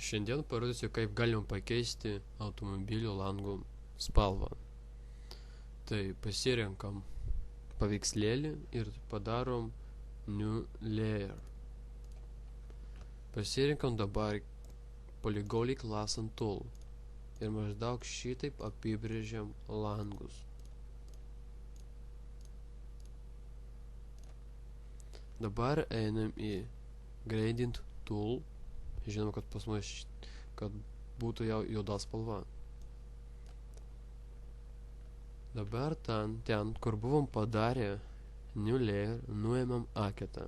Šiandien parodysiu, kaip galim pakeisti automobilio langų spalvą. Tai pasirenkam paveikslėlį ir padarom New Layer. Pasirenkam dabar Polygon Class and Tool ir maždaug šitaip apibrėžiam langus. Dabar einam į Gradient Tool. Žinom, kad pas mus kad būtų jau juoda spalva. Dabar ten, kur buvom padarę New Layer, nuėmam aketą.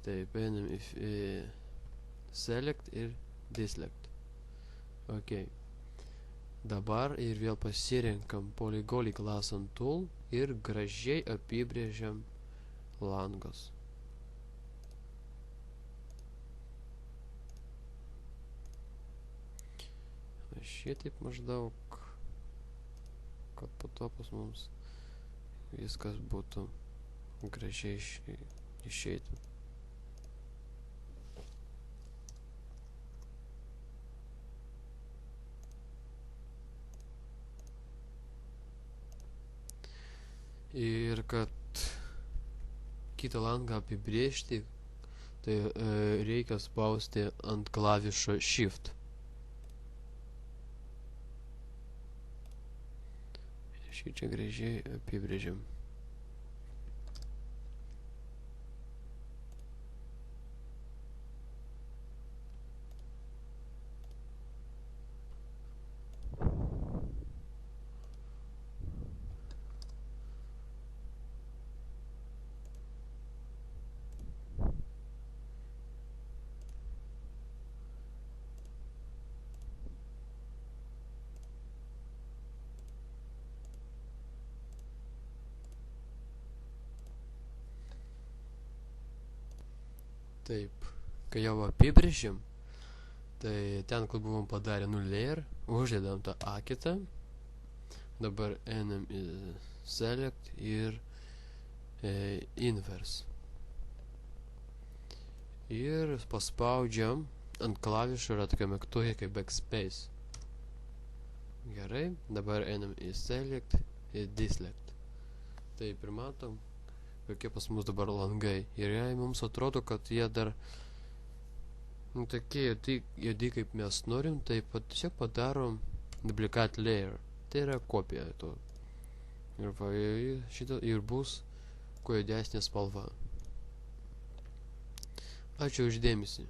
Taip, einam į Select ir Deselect. Ok. Dabar ir vėl pasirenkam Polygon Class and Tool ir gražiai apibrėžiam langus. Šitaip maždaug, kad po to pas mums viskas būtų gražiai išeitų. Ir kad kitą langą apibrėžti, tai reikia spausti ant klavišo Shift. Šį čia gražiai apibrėžiam. Taip, kai jau apibrėžim, tai ten, kur buvom padarę New Layer, uždedam tą aketą. Dabar einam į Select ir Inverse. Ir paspaudžiam ant klavišų yra tokia mygtukai kaip Backspace. Gerai, dabar einam į Select ir Deselect. Taip, ir matom, kokie pas mus dabar langai. Ir jei mums atrodo, kad jie dar tokie juodi kaip mes norim, tai tiesiog padarom Duplicate Layer. Tai yra kopija to. Ir va, šitą ir bus kuo juodesnė spalva. Ačiū už dėmesį.